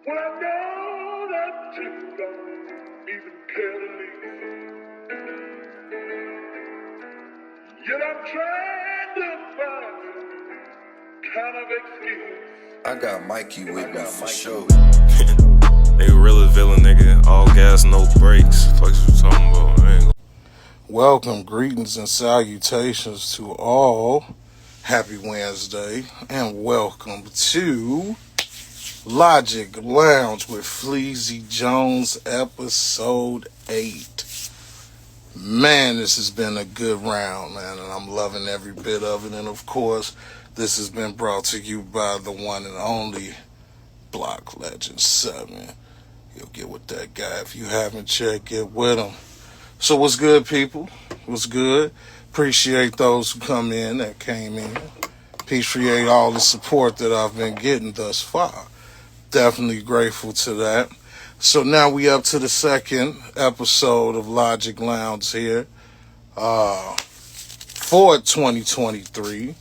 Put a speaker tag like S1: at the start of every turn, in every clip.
S1: Well, I know that you don't even care to leave. Yet I'm trying to find some kind of excuse.
S2: I got Mikey with me for sure.
S3: Nigga, real villain, nigga. All gas, no brakes. Fuck you talking about? I ain't gonna...
S4: Welcome, greetings, and salutations to all. Happy Wednesday, and welcome to Logic Lounge with Fleezy Jones, episode 8. Man, this has been a good round, man, and I'm loving every bit of it. And of course, this has been brought to you by the one and only Block Legend 7. You'll get with that guy. If you haven't checked, get with him. So what's good, people? What's good? Appreciate those who come in, that came in. Appreciate all the support that I've been getting thus far. Definitely grateful to that. So now we up to the second episode of Logic Lounge here for 2023,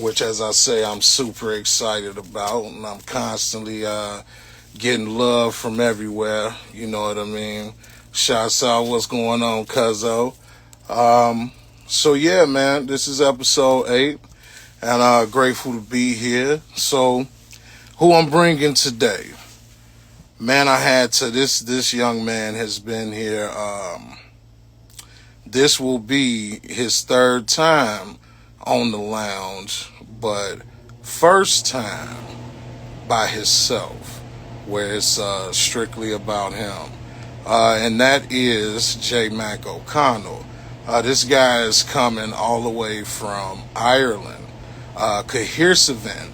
S4: which, as I say, I'm super excited about, and I'm constantly getting love from everywhere. You know what I mean? Shouts out, what's going on, cuzzo? So yeah, man, this is episode 8, and grateful to be here. So, who I'm bringing today? Man, I had to. This young man has been here. This will be his third time on the lounge, but first time by himself, where it's strictly about him. And that is Jmac O'Connell. This guy is coming all the way from Ireland, Cahersiveen,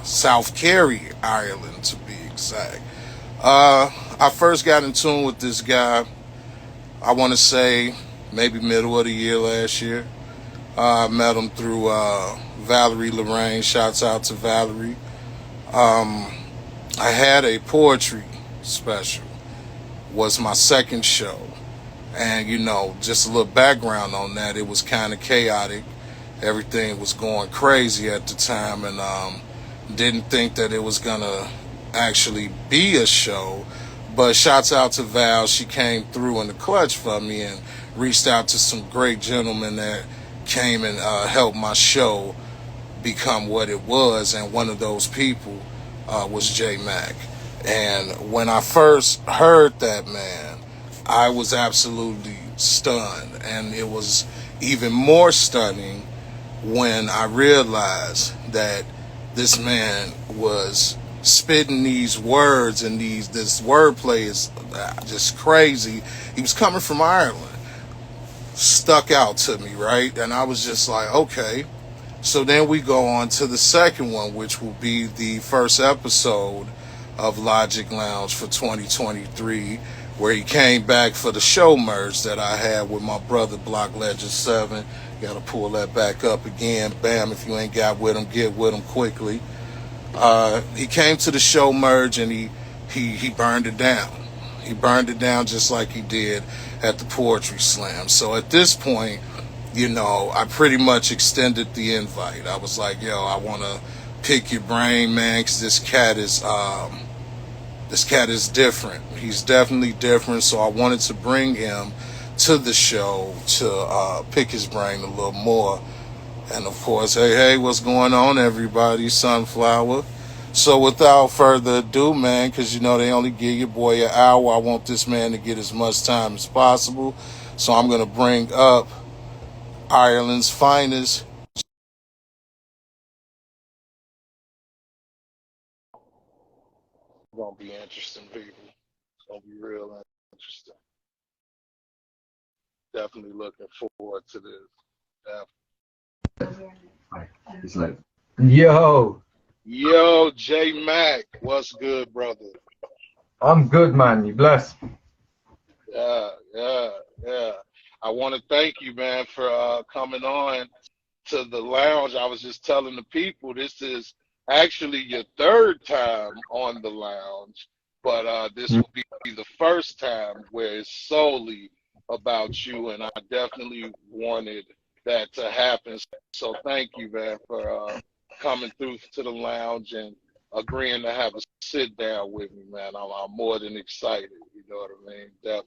S4: South Kerry Ireland to be exact. I first got in tune with this guy, I want to say maybe middle of the year last year. I met him through Valerie Lorraine. Shouts out to Valerie. I had a poetry special. Was my second show. And, you know, just a little background on that. It was kind of chaotic. Everything was going crazy at the time, and didn't think that it was going to actually be a show. But shouts out to Val. She came through in the clutch for me and reached out to some great gentlemen that came and helped my show become what it was. And one of those people was Jmac. And when I first heard that, man, I was absolutely stunned. And it was even more stunning when I realized that this man was spitting these words, and this wordplay is just crazy. He was coming from Ireland. Stuck out to me, right? And I was just like, okay. So then we go on to the second one, which will be the first episode of Logic Lounge for 2023, where he came back for the show merge that I had with my brother Block Legend 7. Gotta pull that back up again. Bam, if you ain't got with him, get with him quickly. He came to the show merge, and he burned it down. He burned it down just like he did at the Poetry Slam. So at this point, you know, I pretty much extended the invite. I was like, yo, I want to pick your brain, man, because this cat is different. He's definitely different, so I wanted to bring him to the show to pick his brain a little more. And of course, hey, what's going on, everybody? Sunflower. So without further ado, man, because you know they only give your boy an hour, I want this man to get as much time as possible. So I'm going to bring up Ireland's finest. It's going to be interesting, people. It's going to be real interesting. Definitely looking forward to this.
S5: It's like, yo,
S4: Yo, Jmac, what's good, brother?
S5: I'm good, man. You blessed.
S4: Yeah. I want to thank you, man, for coming on to the lounge. I was just telling the people this is actually your third time on the lounge, but this will be the first time where it's solely about you, and I definitely wanted that to happen. So thank you, man, for coming through to the lounge and agreeing to have a sit down with me, man. I'm more than excited. You know what I mean? Definitely.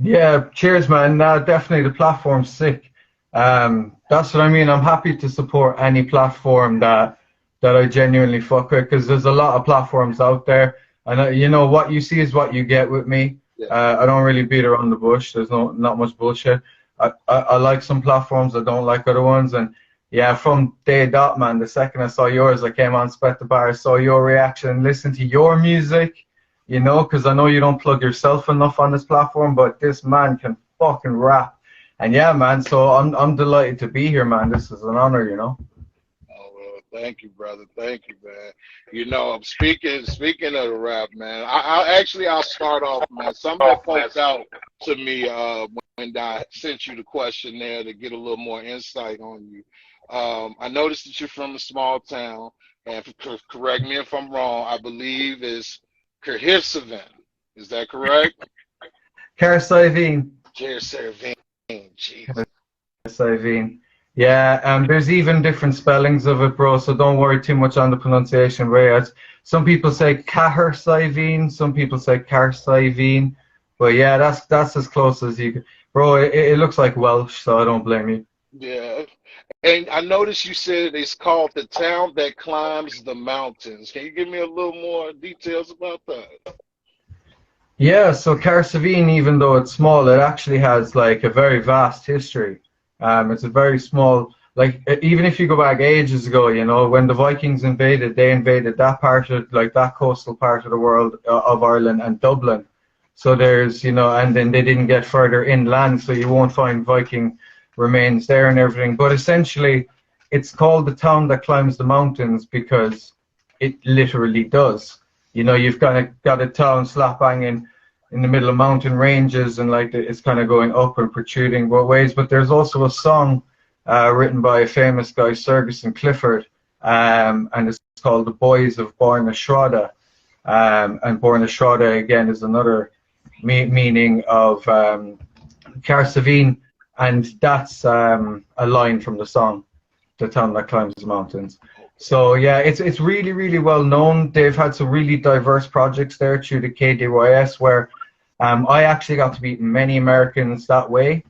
S5: Yeah, cheers, man. No, definitely the platform's sick. That's what I mean. I'm happy to support any platform that I genuinely fuck with, because there's a lot of platforms out there, and you know what you see is what you get with me.
S4: Yeah.
S5: I don't really beat around the bush. There's not much bullshit. I like some platforms. I don't like other ones, and yeah, from day dot, man. The second I saw yours, I came on Spet the Bar, saw your reaction, listened to your music. You know, because I know you don't plug yourself enough on this platform, but this man can fucking rap. And yeah, man, so I'm delighted to be here, man. This is an honor, you know.
S4: Oh, well, thank you, brother. Thank you, man. You know, I'm speaking of the rap, man. I'll start off, man. Something that poked out to me when I sent you the questionnaire to get a little more insight on you. I noticed that you're from a small town, and correct me if I'm wrong. I believe it's Cahersiveen. Is that correct?
S5: Cahersiveen.
S4: Cahersiveen. Jesus.
S5: Cahersiveen. Yeah, there's even different spellings of it, bro, so don't worry too much on the pronunciation, Ray. Some people say Cahersiveen, some people say Cahersiveen, but yeah, that's as close as you can. Bro, it looks like Welsh, so I don't blame you.
S4: Yeah. And I noticed you said it's called the town that climbs the mountains. Can you give me a little more details about that?
S5: Yeah, so Cahersiveen, even though it's small, it actually has like a very vast history. It's a very small, like even if you go back ages ago, you know, when the Vikings invaded, they invaded that part of, like that coastal part of the world of Ireland and Dublin. So there's, you know, and then they didn't get further inland, so you won't find Viking remains there and everything. But essentially, it's called the town that climbs the mountains because it literally does. You know, you've kind of got a town slap banging in the middle of mountain ranges, and like it's kind of going up and protruding both ways. But there's also a song written by a famous guy, Ferguson Clifford, and it's called "The Boys of Borna and Borna again is another meaning of Cahersiveen, and that's a line from the song, "The Town That Climbs the Mountains." So yeah, it's really, really well known. They've had some really diverse projects there through the KDYS, where I actually got to meet many Americans that way.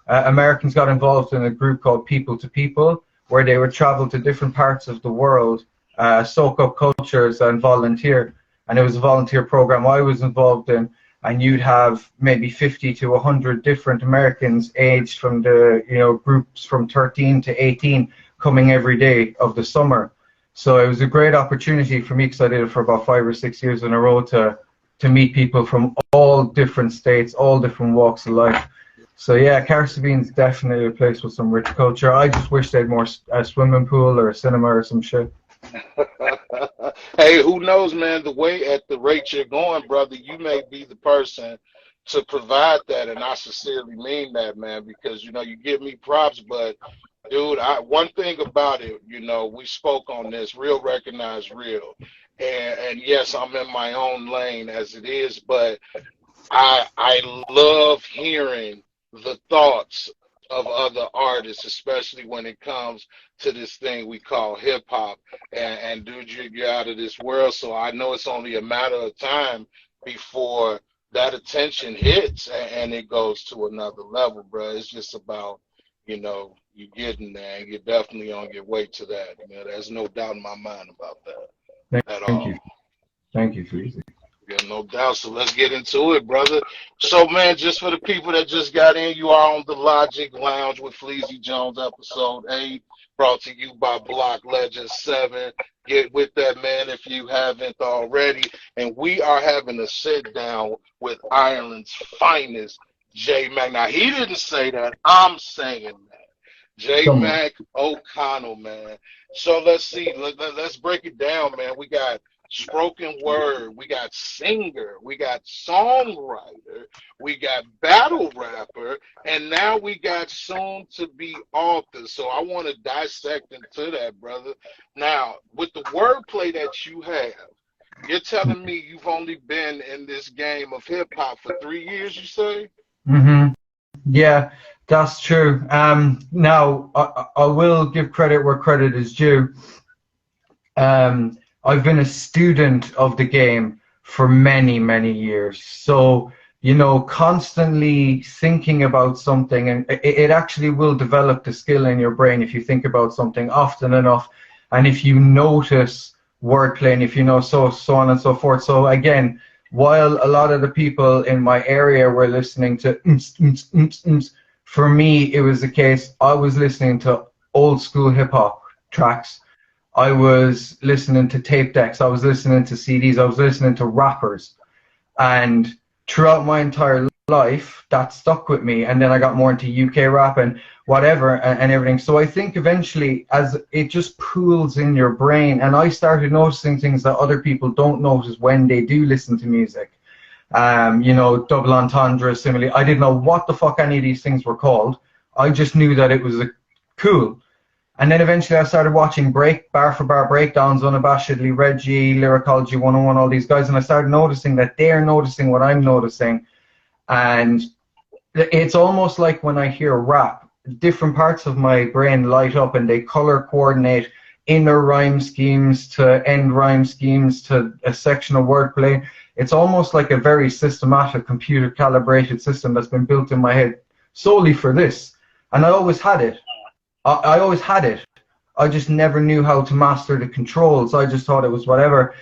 S5: Americans got involved in a group called People to People, where they would travel to different parts of the world, soak up cultures and volunteer. And it was a volunteer program I was involved in. And you'd have maybe 50 to 100 different Americans aged from the, you know, groups from 13 to 18 coming every day of the summer. So it was a great opportunity for me, because I did it for about 5 or 6 years in a row, to meet people from all different states, all different walks of life. So yeah, Cahersiveen's definitely a place with some rich culture. I just wish they had more a swimming pool or a cinema or some shit.
S4: Hey, who knows, man? At the rate you're going, brother, you may be the person to provide that, and I sincerely mean that, man, because you know you give me props, but dude, one thing about it, you know, we spoke on this, real recognize real, and yes, I'm in my own lane as it is, but I love hearing the thoughts of other artists, especially when it comes to this thing we call hip hop. And dude, you're out of this world. So I know it's only a matter of time before that attention hits and it goes to another level, bro. It's just about, you know, you getting there, and you're definitely on your way to that. You know, there's no doubt in my mind about that at
S5: Thank
S4: all.
S5: you. Thank you, Fleezy.
S4: Yeah, no doubt. So let's get into it, brother. So, man, just for the people that just got in, you are on the Logic Lounge with Fleezy Jones, episode 8, brought to you by Block Legend 7. Get with that, man, if you haven't already. And we are having a sit down with Ireland's finest, Jmac. Now, he didn't say that. I'm saying that. Jmac O'Connell, man. So let's see. Let's break it down, man. We got spoken word, we got singer, we got songwriter, we got battle rapper, and now we got soon to be author. So I want to dissect into that, brother. Now, with the wordplay that you have, you're telling me you've only been in this game of hip hop for 3 years, you say?
S5: Mm-hmm. Yeah, that's true. Now, I will give credit where credit is due. I've been a student of the game for many, many years. So, you know, constantly thinking about something, and it actually will develop the skill in your brain if you think about something often enough, and if you notice wordplay, and if you know so on and so forth. So again, while a lot of the people in my area were listening to for me, it was the case I was listening to old school hip hop tracks. I was listening to tape decks. I was listening to CDs. I was listening to rappers. And throughout my entire life, that stuck with me. And then I got more into UK rap and whatever and everything. So I think eventually, as it just pools in your brain, and I started noticing things that other people don't notice when they do listen to music. You know, double entendre, simile. I didn't know what the fuck any of these things were called. I just knew that it was cool. And then eventually I started watching bar for bar breakdowns, unabashedly, Reggie, Lyricology 101, all these guys, and I started noticing that they're noticing what I'm noticing. And it's almost like when I hear rap, different parts of my brain light up and they color coordinate inner rhyme schemes to end rhyme schemes to a section of wordplay. It's almost like a very systematic computer calibrated system that's been built in my head solely for this. And I always had it. I always had it. I just never knew how to master the controls. I just thought it was whatever.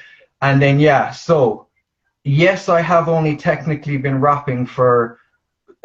S5: And then, yeah, so yes, I have only technically been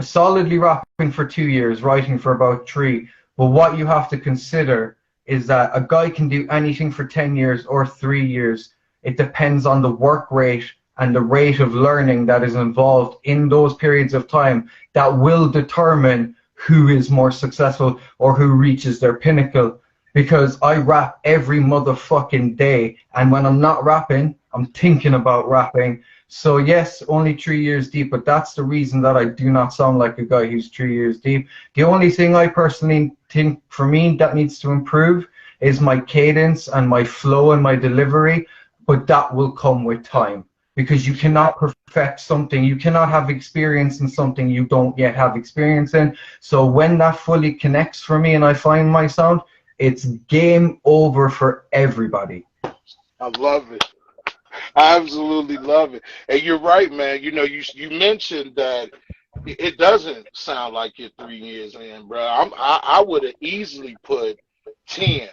S5: solidly rapping for 2 years, writing for about 3. But what you have to consider is that a guy can do anything for 10 years or 3 years. It depends on the work rate and the rate of learning that is involved in those periods of time that will determine who is more successful or who reaches their pinnacle. Because I rap every motherfucking day, and when I'm not rapping, I'm thinking about rapping. So yes, only 3 years deep, but that's the reason that I do not sound like a guy who's 3 years deep. The only thing I personally think for me that needs to improve is my cadence and my flow and my delivery, but that will come with time. Because you cannot perfect something, you cannot have experience in something you don't yet have experience in. So when that fully connects for me and I find my sound, it's game over for everybody.
S6: I love it. I absolutely love it. And you're right, man. You know, you mentioned that it doesn't sound like you're 3 years in, bro. I would have easily put 10.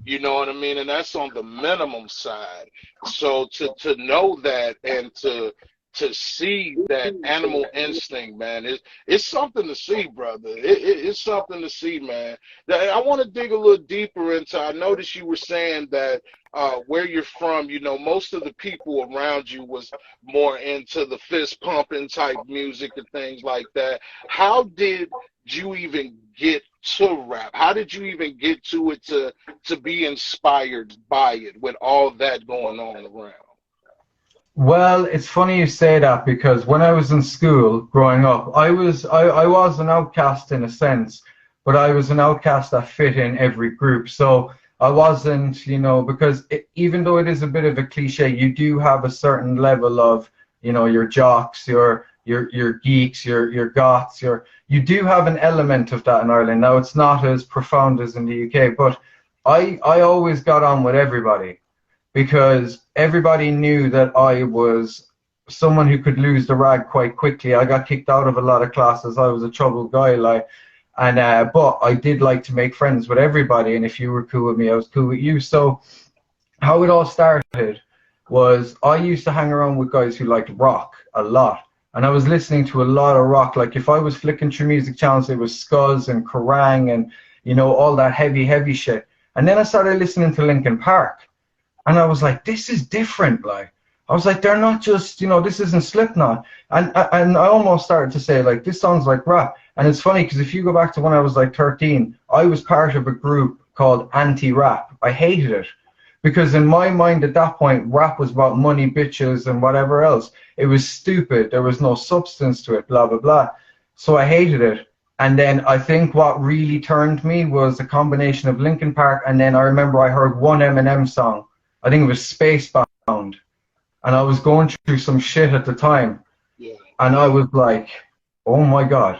S6: You know what I mean? And that's on the minimum side. So to know that and to see that animal instinct, man, it's something to see, brother. It's something to see, man. I want to dig a little deeper into. I noticed you were saying that where you're from, you know, most of the people around you was more into the fist pumping type music and things like that. How did you even get to rap? How did you even get to it to be inspired by it with all that going on around?
S5: Well, it's funny you say that, because when I was in school growing up, I was an outcast in a sense, but I was an outcast that fit in every group. So I wasn't, you know, because even though it is a bit of a cliche, you do have a certain level of, you know, your jocks, your geeks, your goths, you do have an element of that in Ireland. Now, it's not as profound as in the UK, but I always got on with everybody, because everybody knew that I was someone who could lose the rag quite quickly. I got kicked out of a lot of classes. I was a troubled guy, but I did like to make friends with everybody, and if you were cool with me, I was cool with you. So how it all started was I used to hang around with guys who liked rock a lot, and I was listening to a lot of rock. Like if I was flicking through music channels, it was Scuzz and Kerrang and, you know, all that heavy shit. And then I started listening to Linkin Park. And I was like, this is different. Like, I was like, they're not just, you know, this isn't Slipknot. And I almost started to say, like, this sounds like rap. And it's funny, because if you go back to when I was like 13, I was part of a group called Anti-Rap. I hated it, because in my mind at that point, rap was about money, bitches, and whatever else. It was stupid. There was no substance to it, blah, blah, blah. So I hated it. And then I think what really turned me was a combination of Linkin Park, and then I remember I heard one Eminem song. I think it was Spacebound, and I was going through some shit at the time, and I was like, oh my God,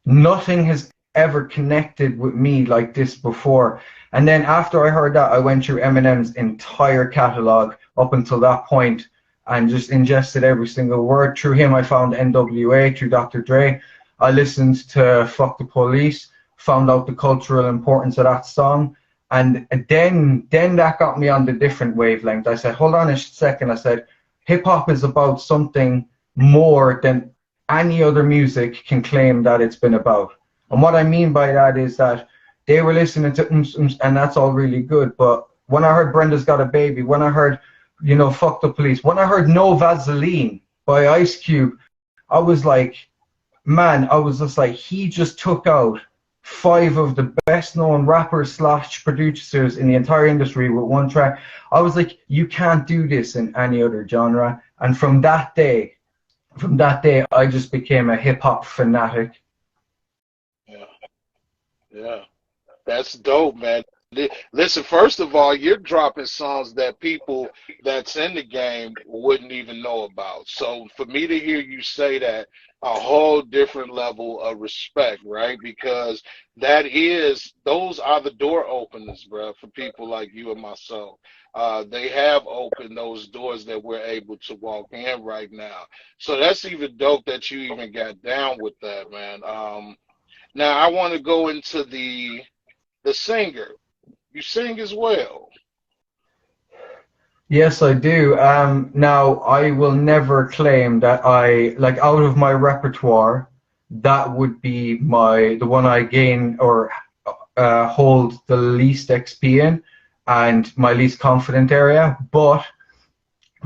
S5: nothing has ever connected with me like this before. And then after I heard that, I went through Eminem's entire catalog up until that point and just ingested every single word. Through him, I found NWA, through Dr. Dre. I listened to Fuck the Police, found out the cultural importance of that song. And then that got me on the different wavelength. I said, hold on a second. I said, hip hop is about something more than any other music can claim that it's been about. And what I mean by that is that they were listening to and that's all really good. But when I heard Brenda's Got a Baby, when I heard, you know, Fuck the Police, when I heard No Vaseline by Ice Cube, I was like, man, I was just like, he just took out 5 of the best known rappers / producers in the entire industry with one track. I was like, you can't do this in any other genre. And from that day, I just became a hip hop fanatic.
S6: Yeah, that's dope, man. Listen, first of all, you're dropping songs that people that's in the game wouldn't even know about. So for me to hear you say that, a whole different level of respect, right? Because those are the door openers, bro, for people like you and myself. They have opened those doors that we're able to walk in right now. So that's even dope that you even got down with that, man. Now I want to go into the singer. You sing as well.
S5: Yes, I do. Now, I will never claim that out of my repertoire, that would be the one I gain or hold the least XP in and my least confident area. But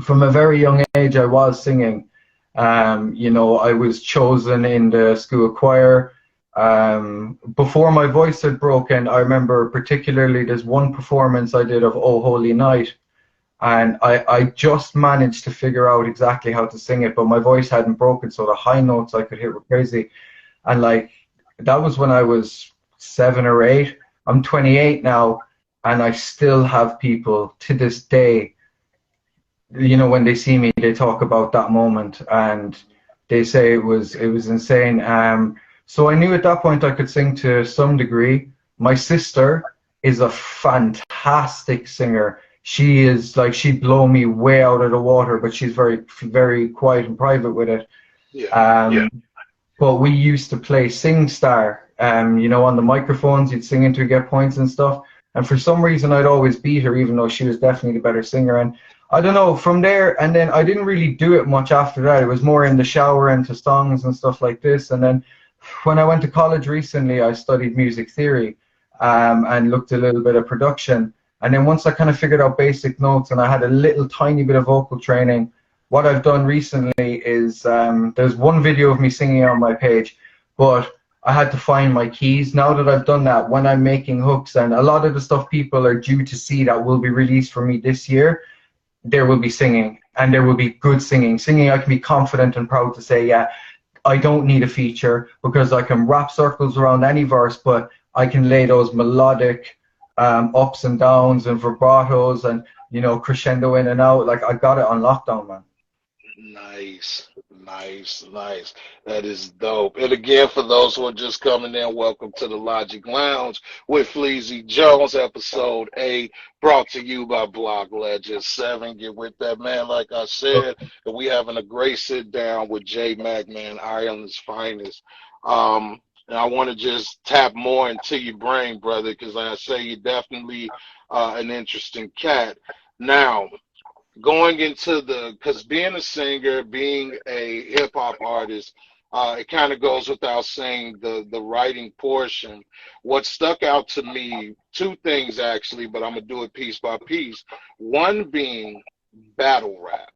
S5: from a very young age, I was singing. You know, I was chosen in the school choir. Before my voice had broken, I remember particularly there's one performance I did of Oh Holy Night, and I just managed to figure out exactly how to sing it, but my voice hadn't broken, so the high notes I could hit were crazy. And like, that was when I was 7 or 8. I'm 28 now, and I still have people to this day, you know, when they see me, they talk about that moment, and they say it was insane. So I knew at that point I could sing to some degree. My sister is a fantastic singer. She is like, she'd blow me way out of the water, but she's very, very quiet and private with it. Yeah. But we used to play SingStar, you know, on the microphones, you'd sing into get points and stuff. And for some reason, I'd always beat her, even though she was definitely the better singer. And I don't know, from there, and then I didn't really do it much after that. It was more in the shower and to songs and stuff like this. And then when I went to college recently, I studied music theory and looked a little bit at production. And then once I kind of figured out basic notes and I had a little tiny bit of vocal training, what I've done recently is there's one video of me singing on my page, but I had to find my keys. Now that I've done that, when I'm making hooks and a lot of the stuff people are due to see that will be released for me this year, there will be singing, and there will be good singing. Singing I can be confident and proud to say, yeah, I don't need a feature because I can wrap circles around any verse, but I can lay those melodic ups and downs and vibratos and, you know, crescendo in and out. Like, I got it on lockdown, man.
S6: Nice. That is dope. And again, for those who are just coming in, welcome to the Logic Lounge with Fleezy Jones, episode 8, brought to you by Block Legend 7. Get with that, man. Like I said, and we having a great sit down with Jmac, man, Ireland's finest. And I want to just tap more into your brain, brother, because like I say, you're definitely an interesting cat. Now, going into because being a singer, being a hip hop artist, it kind of goes without saying the writing portion. What stuck out to me, 2 things actually, but I'm gonna do it piece by piece. One being battle rap.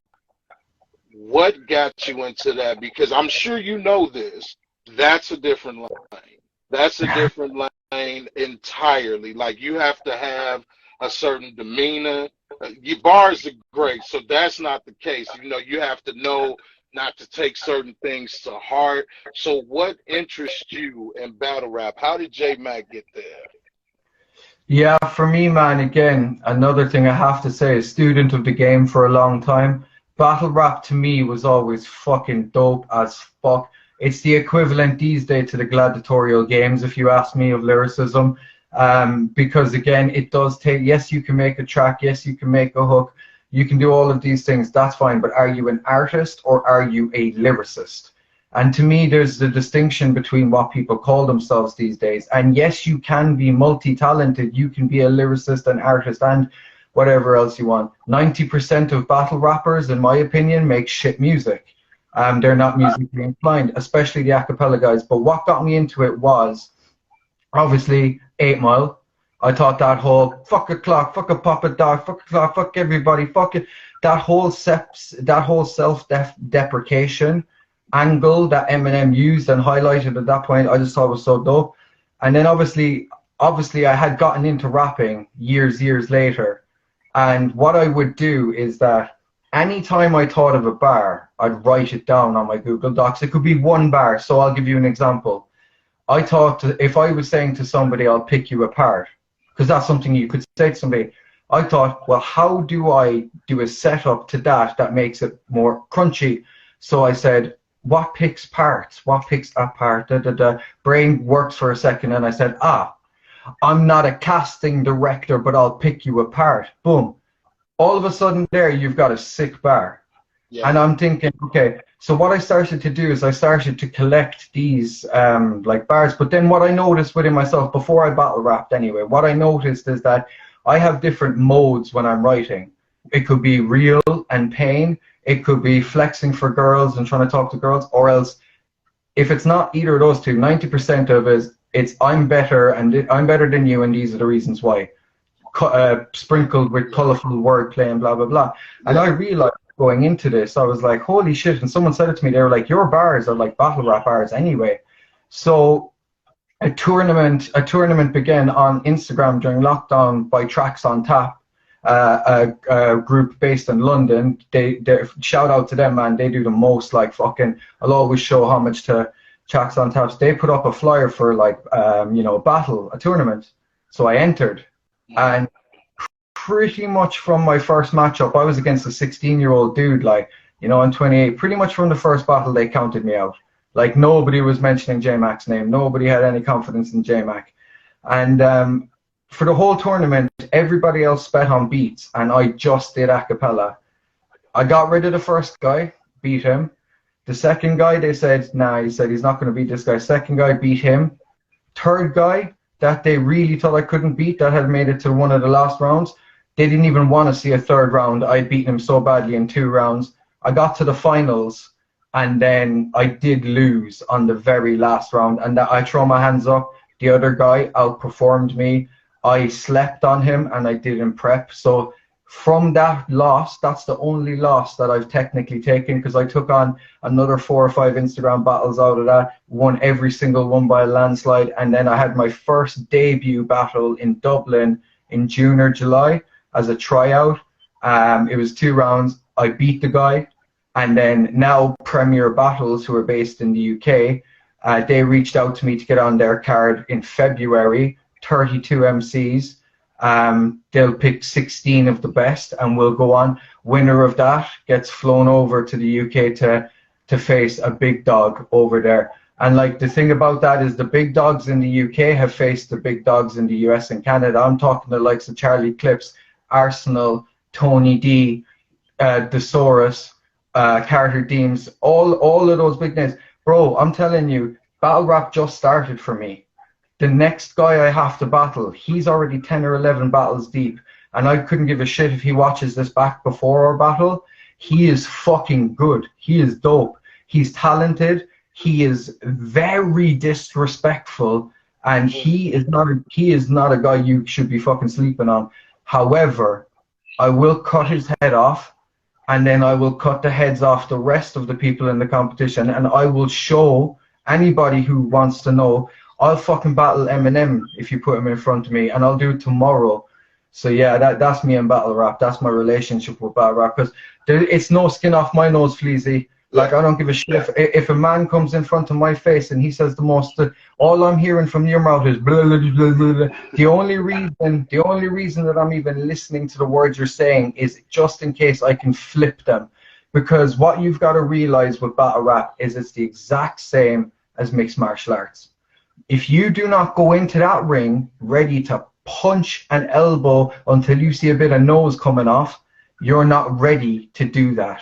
S6: What got you into that? Because I'm sure you know this. That's a different lane. That's a different lane entirely. Like, you have to have a certain demeanor. Your bars are great, so that's not the case. You know, you have to know not to take certain things to heart. So what interests you in battle rap? How did Jmac get there?
S5: Yeah, for me, man, again, another thing I have to say, a student of the game for a long time, battle rap to me was always fucking dope as fuck. it's the equivalent these days to the gladiatorial games, if you ask me, of lyricism. Because again, it does take, yes, you can make a track, yes, you can make a hook, you can do all of these things, that's fine, but are you an artist or are you a lyricist? And to me, there's the distinction between what people call themselves these days. And yes, you can be multi-talented, you can be a lyricist, an artist, and whatever else you want. 90% of battle rappers, in my opinion, make shit music. They're not musically inclined, especially the a cappella guys. But what got me into it was, obviously, 8 Mile. I thought that whole fuck a clock, fuck a papa dog, fuck a clock, fuck everybody, fuck it, that whole self-deprecation angle that Eminem used and highlighted at that point, I just thought was so dope. And then obviously I had gotten into rapping years later. And what I would do is that anytime I thought of a bar, I'd write it down on my Google Docs. It could be one bar. So I'll give you an example. I thought if I was saying to somebody, I'll pick you apart, because that's something you could say to somebody, I thought, well, how do I do a setup to that makes it more crunchy? So I said, what picks parts? What picks that part? Brain works for a second, and I said, I'm not a casting director, but I'll pick you apart. Boom. All of a sudden there, you've got a sick bar. Yeah. And I'm thinking, okay, so what I started to do is I started to collect these like bars. But then what I noticed within myself, before I battle rapped anyway, what I noticed is that I have different modes when I'm writing. It could be real and pain. It could be flexing for girls and trying to talk to girls. Or else, if it's not either of those two, 90% of it, it's I'm better and I'm better than you, and these are the reasons why. Sprinkled with colorful wordplay and blah, blah, blah. And I realized going into this, I was like, holy shit. And someone said it to me, they were like, your bars are like battle rap bars anyway. So a tournament began on Instagram during lockdown by Tracks on Tap, a group based in London. They shout out to them, man. They do the most, like, fucking, I'll always show homage to Tracks on Taps. They put up a flyer for, like, a tournament. So I entered. And pretty much from my first matchup, I was against a 16-year-old dude, like, I'm 28. Pretty much from the first battle, they counted me out. Like, nobody was mentioning Jmac's name. Nobody had any confidence in Jmac. And for the whole tournament, everybody else sped on beats, and I just did a cappella. I got rid of the first guy, beat him. The second guy, they said, nah, he said he's not going to beat this guy. Second guy, beat him. Third guy, that they really thought I couldn't beat, that had made it to one of the last rounds, they didn't even want to see a third round. I'd beaten him so badly in 2 rounds. I got to the finals, and then I did lose on the very last round, and I throw my hands up. The other guy outperformed me. I slept on him, and I didn't prep. So from that loss, that's the only loss that I've technically taken, because I took on another 4 or 5 Instagram battles out of that, won every single one by a landslide, and then I had my first debut battle in Dublin in June or July as a tryout. It was 2 rounds. I beat the guy, and then now Premier Battles, who are based in the UK, they reached out to me to get on their card in February, 32 MCs. They'll pick 16 of the best, and we'll go on. Winner of that gets flown over to the UK to face a big dog over there. And like, the thing about that is the big dogs in the UK have faced the big dogs in the US and Canada. I'm talking the likes of Charlie Clips, Arsenal, Tony D, Thesaurus, Carter Deems, all of those big names. Bro, I'm telling you, battle rap just started for me. The next guy I have to battle, he's already 10 or 11 battles deep, and I couldn't give a shit if he watches this back before our battle. He is fucking good. He is dope. He's talented. He is very disrespectful, and he is not a guy you should be fucking sleeping on. However, I will cut his head off, and then I will cut the heads off the rest of the people in the competition, and I will show anybody who wants to know, I'll fucking battle Eminem if you put him in front of me, and I'll do it tomorrow. So yeah, that's me in battle rap. That's my relationship with battle rap, because it's no skin off my nose, Fleezy. Like, I don't give a shit if a man comes in front of my face and he says the most, all I'm hearing from your mouth is blah, blah, blah, blah, blah. The only reason that I'm even listening to the words you're saying is just in case I can flip them. Because what you've got to realize with battle rap is it's the exact same as mixed martial arts. If you do not go into that ring ready to punch and elbow until you see a bit of nose coming off, you're not ready to do that.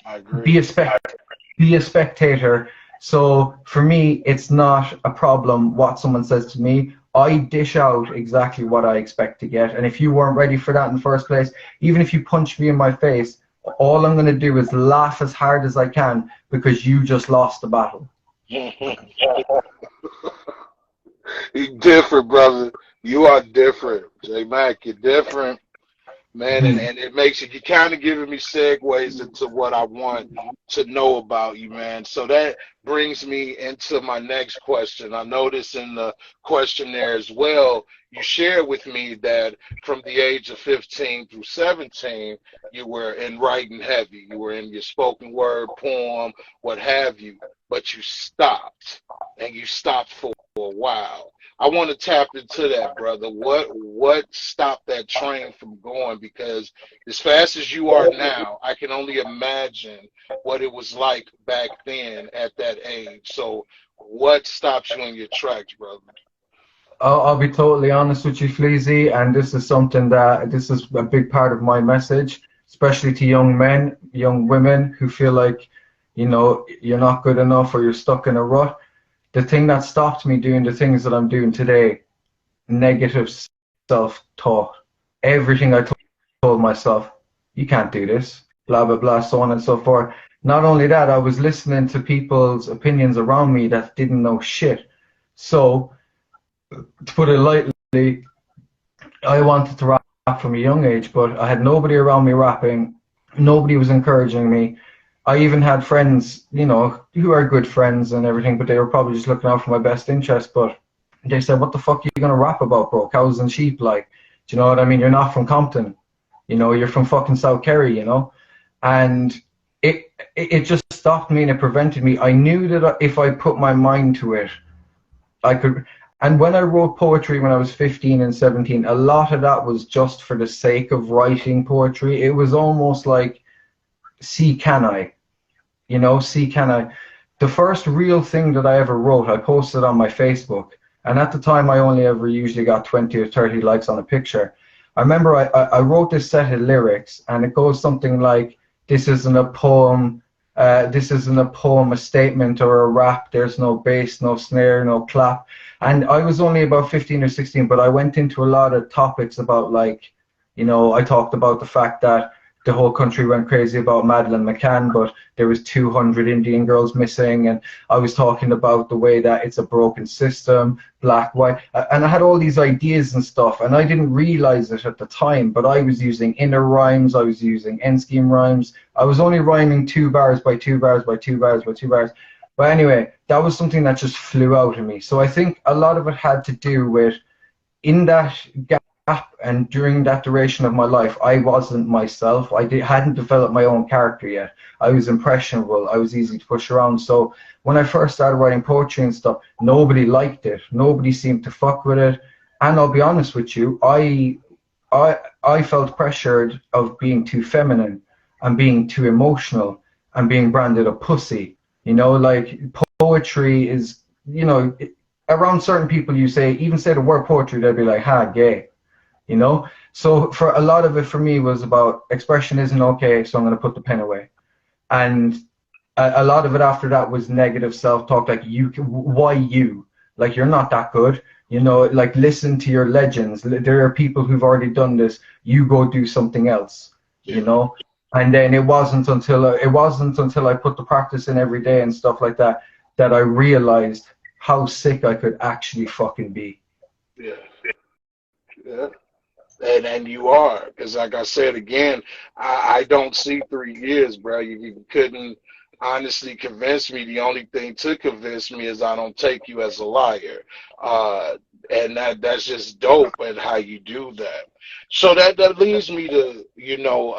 S6: I agree.
S5: Be a spectator. So for me, it's not a problem what someone says to me. I dish out exactly what I expect to get. And if you weren't ready for that in the first place, even if you punch me in my face, all I'm going to do is laugh as hard as I can because you just lost the battle.
S6: You're different, brother. You are different. Jmac, you're different. Man, and it makes it, you kind of giving me segues into what I want to know about you, man. So that brings me into my next question. I noticed in the questionnaire as well, you shared with me that from the age of 15 through 17, you were in writing heavy. You were in your spoken word, poem, what have you, but you stopped, and you stopped for a while. I want to tap into that, brother. What stopped that train from going? Because as fast as you are now, I can only imagine what it was like back then at that age. So what stops you in your tracks, brother?
S5: I'll be totally honest with you, Fleezy, and this is a big part of my message, especially to young men, young women who feel like, you're not good enough or you're stuck in a rut. The thing that stopped me doing the things that I'm doing today, negative self-talk. Everything I told myself, you can't do this, blah, blah, blah, so on and so forth. Not only that, I was listening to people's opinions around me that didn't know shit. So, to put it lightly, I wanted to rap from a young age, but I had nobody around me rapping. Nobody was encouraging me. I even had friends, who are good friends and everything, but they were probably just looking out for my best interest. But they said, what the fuck are you going to rap about, bro? Cows and sheep, like, do you know what I mean? You're not from Compton, you're from fucking South Kerry, And it just stopped me and it prevented me. I knew that if I put my mind to it, I could. And when I wrote poetry when I was 15 and 17, a lot of that was just for the sake of writing poetry. It was almost like, see, can I? See, can I? The first real thing that I ever wrote, I posted on my Facebook. And at the time, I only ever usually got 20 or 30 likes on a picture. I remember I wrote this set of lyrics, and it goes something like, this isn't a poem, a statement or a rap. There's no bass, no snare, no clap. And I was only about 15 or 16, but I went into a lot of topics about, like, I talked about the fact that the whole country went crazy about Madeleine McCann, but there was 200 Indian girls missing. And I was talking about the way that it's a broken system, black, white. And I had all these ideas and stuff, and I didn't realize it at the time, but I was using inner rhymes. I was using end scheme rhymes. I was only rhyming 2 bars by 2 bars by 2 bars by 2 bars. But anyway, that was something that just flew out of me. So I think a lot of it had to do with, in that gap and during that duration of my life, I wasn't myself. Hadn't developed my own character yet. I was impressionable. I was easy to push around. So when I first started writing poetry and stuff, nobody liked it. Nobody seemed to fuck with it. And I'll be honest with you, I felt pressured of being too feminine and being too emotional and being branded a pussy. Like, poetry is, around certain people, you even say the word poetry, they'll be like, gay. So for a lot of it for me was about expression isn't okay, so I'm going to put the pen away. And a lot of it after that was negative self-talk, like, why you? Like, you're not that good. Like, listen to your legends. There are people who've already done this. You go do something else, And then it wasn't until I put the practice in every day and stuff like that, that I realized how sick I could actually fucking be.
S6: Yeah. And you are, because like I said again, I don't see 3 years, bro. You couldn't honestly convince me. The only thing to convince me is I don't take you as a liar, and that's just dope at how you do that. So that leads me to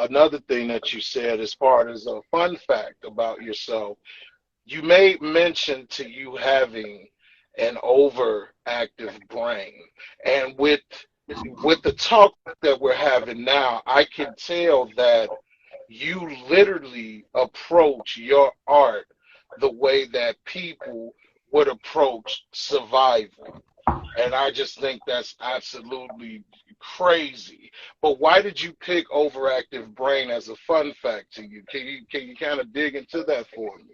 S6: another thing that you said as far as a fun fact about yourself. You made mention to you having an overactive brain, and with the talk that we're having now, I can tell that you literally approach your art the way that people would approach survival. And I just think that's absolutely crazy. But why did you pick overactive brain as a fun fact to you? Can you kind of dig into that for me?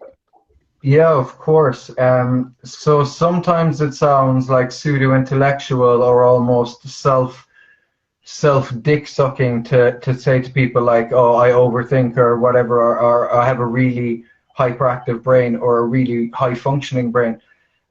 S5: Yeah, of course. So sometimes it sounds like pseudo-intellectual or almost self dick sucking to say to people like, oh, I overthink or whatever, or I have a really hyperactive brain or a really high functioning brain.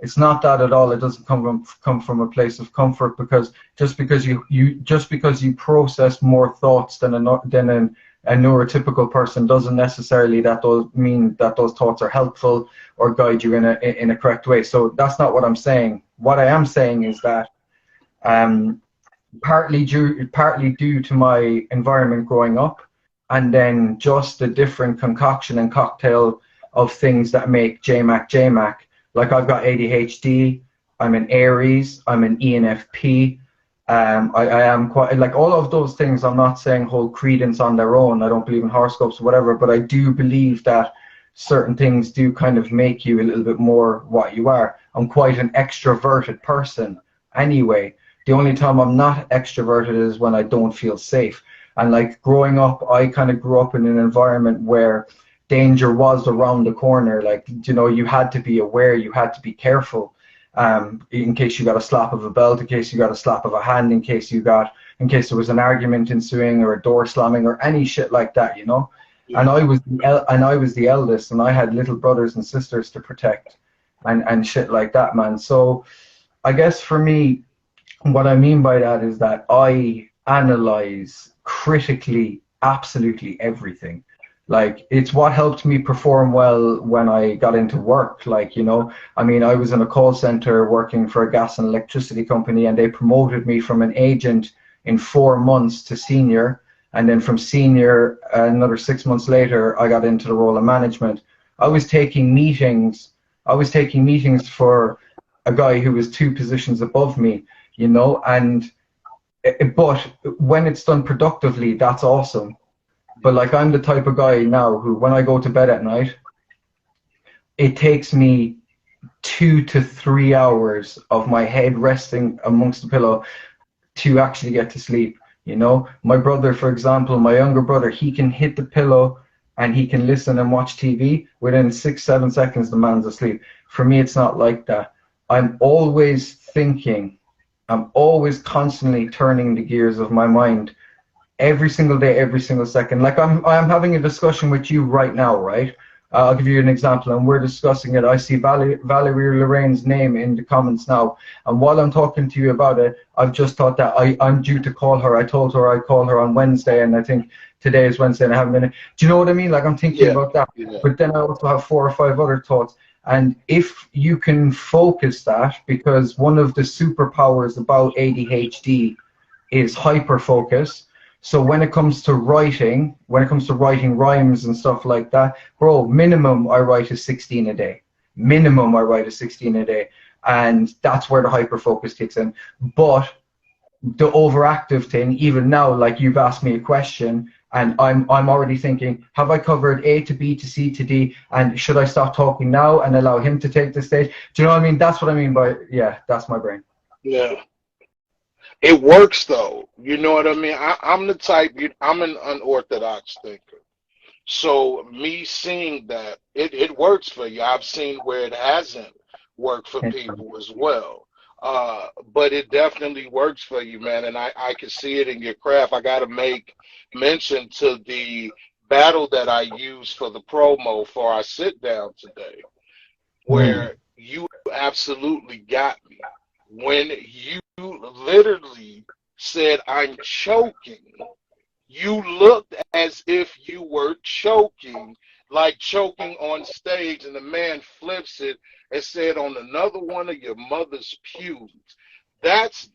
S5: It's not that at all. It doesn't come from a place of comfort, because just because you process more thoughts than a neurotypical person doesn't necessarily that those mean that those thoughts are helpful or guide you in a correct way. So that's not what I'm saying. What I am saying is that um, partly due to my environment growing up, and then just the different concoction and cocktail of things that make Jmac. Like I've got ADHD, I'm an Aries, I'm an ENFP. I am quite like all of those things. I'm not saying hold credence on their own. I don't believe in horoscopes or whatever, but I do believe that certain things do kind of make you a little bit more what you are. I'm quite an extroverted person anyway. The only time I'm not extroverted is when I don't feel safe. And like growing up, I kind of grew up in an environment where danger was around the corner. Like, you know, you had to be aware, you had to be careful, in case you got a slap of a belt, in case you got a slap of a hand, in case there was an argument ensuing or a door slamming or any shit like that, you know.
S6: Yeah.
S5: And I was the eldest, and I had little brothers and sisters to protect, and shit like that, man. So I guess for me, what I mean by that is that I analyze critically absolutely everything. Like, it's what helped me perform well when I got into work. Like, you know, I mean, I was in a call center working for a gas and electricity company, and they promoted me from an agent in 4 months to senior. And then from senior, another 6 months later, I got into the role of management. I was taking meetings. I was taking meetings for a guy who was 2 positions above me, you know, but when it's done productively, that's awesome. But like, I'm the type of guy now who, when I go to bed at night, it takes me 2 to 3 hours of my head resting amongst the pillow to actually get to sleep. You know, my brother, for example, my younger brother, he can hit the pillow and he can listen and watch TV. Within 6-7 seconds, the man's asleep. For me, it's not like that. I'm always thinking. I'm always constantly turning the gears of my mind every single day, every single second. Like I'm having a discussion with you right now, right? I'll give you an example, and we're discussing it. I see Valerie Lorraine's name in the comments now, and while I'm talking to you about it, I've just thought that I'm due to call her. I told her I'd call her on Wednesday, and I think today is Wednesday, and I haven't been. Do you know what I mean? Like, I'm thinking about that, but then I also have 4 or 5 other thoughts. And if you can focus that, because one of the superpowers about ADHD is hyperfocus. So when it comes to writing rhymes and stuff like that, bro, minimum I write is 16 a day. Minimum I write is 16 a day. And that's where the hyperfocus kicks in. But the overactive thing, even now, like, you've asked me a question, and I'm already thinking, have I covered A to B to C to D, and should I stop talking now and allow him to take the stage? Do you know what I mean? That's what I mean by, yeah, that's my brain.
S6: Yeah. It works though. You know what I mean? I'm the type, I'm an unorthodox thinker. So me seeing that, it works for you. I've seen where it hasn't worked for people as well. But it definitely works for you, man. And I can see it in your craft. I got to make mention to the battle that I used for the promo for our sit down today, where you absolutely got me. When you literally said, I'm choking, you looked as if you were choking, like choking on stage, and the man flips it and said, on another one of your mother's pews. That's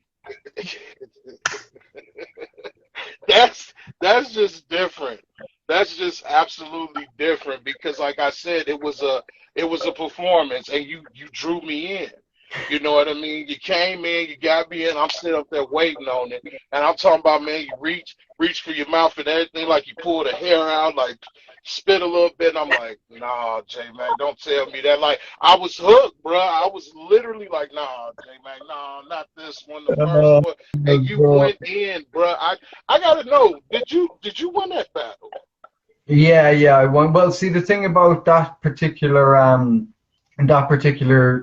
S6: that's just different. That's just absolutely different, because like I said, it was a performance, and you drew me in. You know what I mean? You came in, you got me in, I'm sitting up there waiting on it. And I'm talking about, man, you reach for your mouth and everything, like you pull the hair out, like spit a little bit. And I'm like, nah, J-Mac, don't tell me that. Like, I was hooked, bro. I was literally like, nah, J-Mac, nah, not this one, the first one. And you
S5: Bro.
S6: went in, bro. I gotta know, did you win that battle?
S5: Yeah, yeah, I won. Well, see, the thing about that particular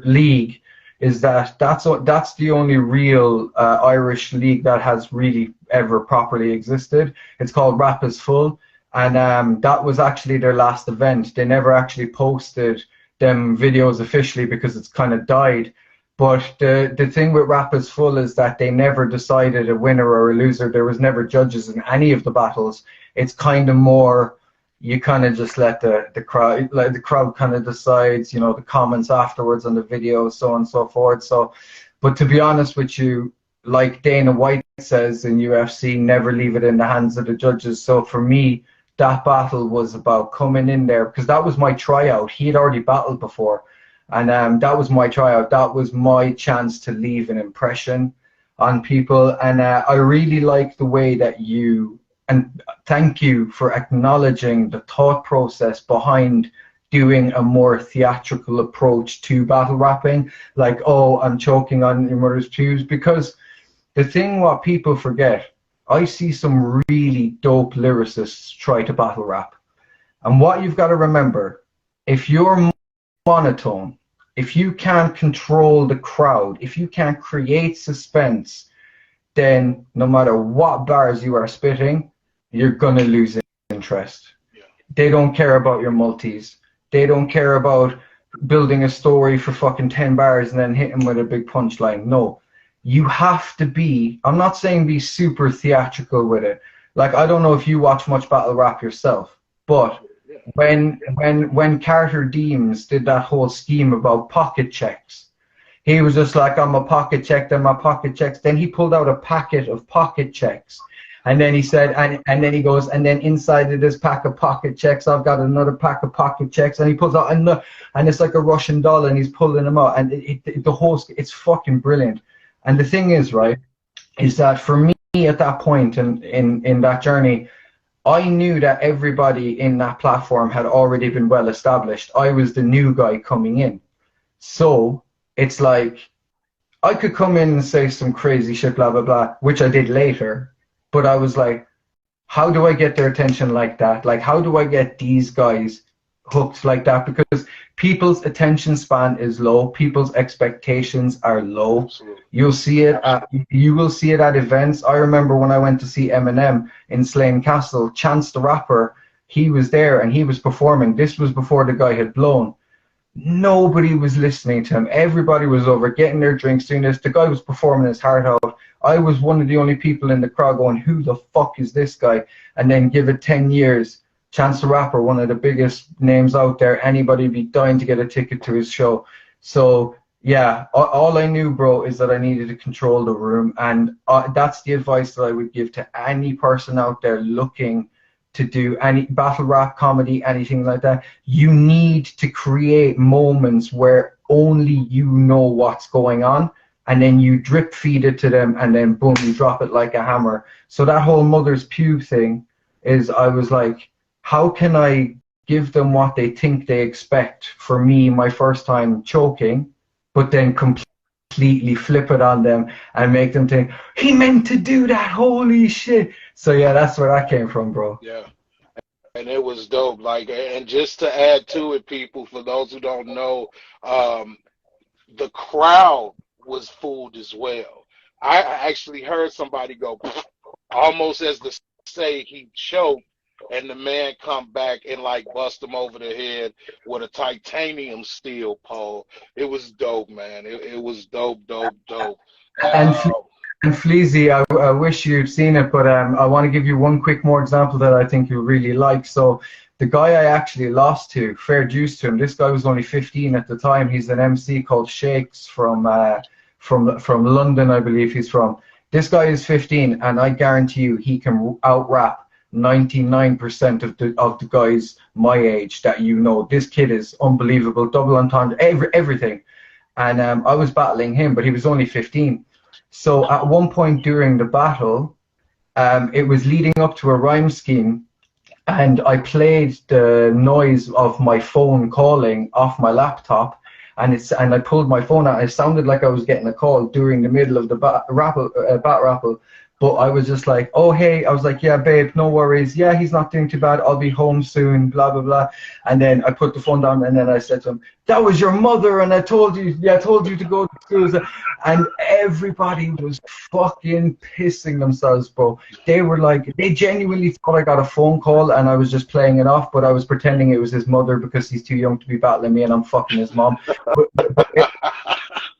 S5: league is that that's the only real Irish league that has really ever properly existed. It's called Rap is Full, and that was actually their last event. They never actually posted them videos officially because it's kind of died. But the thing with Rap is Full is that they never decided a winner or a loser. There was never judges in any of the battles. It's kind of more, you kind of just let the crowd, like the crowd kind of decides, you know, the comments afterwards on the videos, so on and so forth. So, but to be honest with you, like Dana White says in UFC, never leave it in the hands of the judges. So for me, that battle was about coming in there because that was my tryout. He had already battled before, and that was my tryout. That was my chance to leave an impression on people, and I really like the way that you. And thank you for acknowledging the thought process behind doing a more theatrical approach to battle rapping. Like, oh, I'm choking on your mother's pubes. Because the thing what people forget, I see some really dope lyricists try to battle rap. And what you've got to remember, if you're monotone, if you can't control the crowd, if you can't create suspense, then no matter what bars you are spitting, you're gonna lose interest.
S6: Yeah.
S5: They don't care about your multis. They don't care about building a story for fucking 10 bars and then hitting with a big punchline. No, you have to be, I'm not saying be super theatrical with it. Like, I don't know if you watch much battle rap yourself, but when Carter Deems did that whole scheme about pocket checks, he was just like, I'm a pocket check, then my pocket checks. Then he pulled out a packet of pocket checks. And then he said, and then he goes, and then inside of this pack of pocket checks, I've got another pack of pocket checks. And he pulls out another, and it's like a Russian doll, and he's pulling them out. And the whole, it's fucking brilliant. And the thing is, right, is that for me at that point in that journey, I knew that everybody in that platform had already been well established. I was the new guy coming in. So it's like, I could come in and say some crazy shit, blah, blah, blah, which I did later. But I was like, how do I get their attention like that? Like, how do I get these guys hooked like that? Because people's attention span is low. People's expectations are low.
S6: Absolutely.
S5: You will see it at events. I remember when I went to see Eminem in Slane Castle, Chance the Rapper, he was there and he was performing. This was before the guy had blown. Nobody was listening to him. Everybody was over getting their drinks, doing this. The guy was performing his heart out. I was one of the only people in the crowd going, who the fuck is this guy? And then give it 10 years, Chance the Rapper, one of the biggest names out there, anybody would be dying to get a ticket to his show. So, yeah, all I knew, bro, is that I needed to control the room. And that's the advice that I would give to any person out there looking to do any battle rap, comedy, anything like that. You need to create moments where only you know what's going on, and then you drip feed it to them, and then boom, you drop it like a hammer. So that whole mother's pube thing is, I was like, how can I give them what they think they expect for me, my first time choking, but then completely flip it on them and make them think, he meant to do that, holy shit. So yeah, that's where that came from, bro.
S6: Yeah. And it was dope. Like, and just to add to it, people, for those who don't know, the crowd was fooled as well. I actually heard somebody go almost as to say he choked, and the man come back and like bust him over the head with a titanium steel pole. It was dope, man. It was dope.
S5: And Fleezy, I wish you'd seen it, but I want to give you one quick more example that I think you'll really like. So the guy I actually lost to, fair dues to him, this guy was only 15 at the time. He's an MC called Shakes from London, I believe he's from. This guy is 15, and I guarantee you he can out-rap 99% of the guys my age that you know. This kid is unbelievable, double entendre, everything. and I was battling him, but he was only 15. So at one point during the battle, it was leading up to a rhyme scheme, and I played the noise of my phone calling off my laptop, and I pulled my phone out. It sounded like I was getting a call during the middle of the bat raffle, but I was just like, oh hey, I was like, yeah babe, no worries, yeah, he's not doing too bad, I'll be home soon, blah blah blah. And then I put the phone down, and then I said to him, that was your mother, and I told you to go to school. And everybody was fucking pissing themselves, bro. They were like, they genuinely thought I got a phone call and I was just playing it off, but I was pretending it was his mother because he's too young to be battling me and I'm fucking his mom.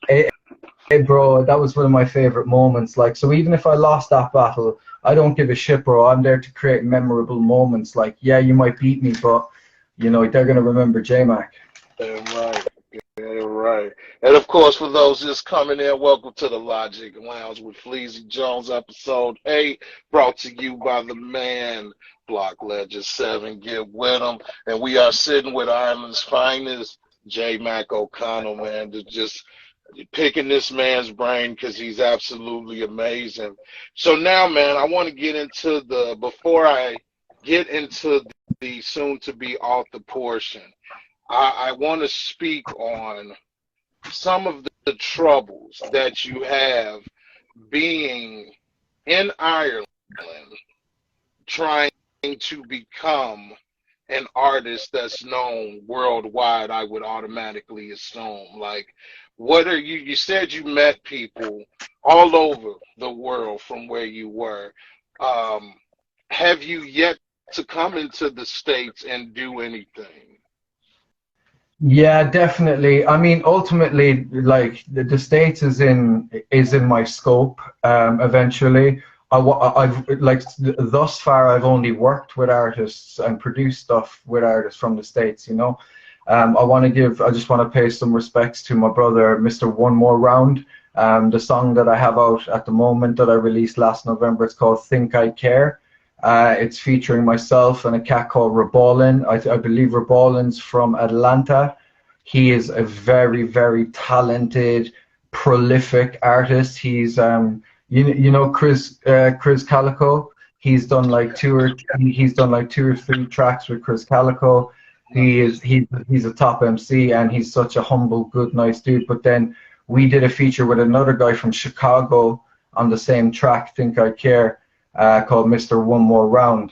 S5: Hey, bro, that was one of my favorite moments. Like, so even if I lost that battle, I don't give a shit, bro. I'm there to create memorable moments. Like, yeah, you might beat me, but you know they're gonna remember Jmac.
S6: Damn right. Damn right. And of course, for those just coming in, welcome to the Logic Lounge with Fleezy Jones, episode 8, brought to you by the man, Block Legend 7. Get with him. And we are sitting with Ireland's finest, Jmac O'Connell, man, to just picking this man's brain because he's absolutely amazing. So now, man, I want to get into before I get into the soon-to-be author portion, I want to speak on some of the troubles that you have being in Ireland, trying to become an artist that's known worldwide, I would automatically assume. Like, what are you said you met people all over the world from where you were. Have you yet to come into the States and do anything?
S5: Yeah, definitely. I mean, ultimately, like the States is in my scope. Eventually, I've like thus far I've only worked with artists and produced stuff with artists from the States. You know, I just want to pay some respects to my brother, Mr. One More Round. The song that I have out at the moment that I released last November, it's called Think I Care. It's featuring myself and a cat called Rabalin. I believe Rabalin's from Atlanta. He is a very, very talented, prolific artist. He's you know Chris Calico. He's done like two or three tracks with Chris Calico. He's a top MC and he's such a humble, good, nice dude. But then we did a feature with another guy from Chicago on the same track, Think I Care. Called Mr. One More Round.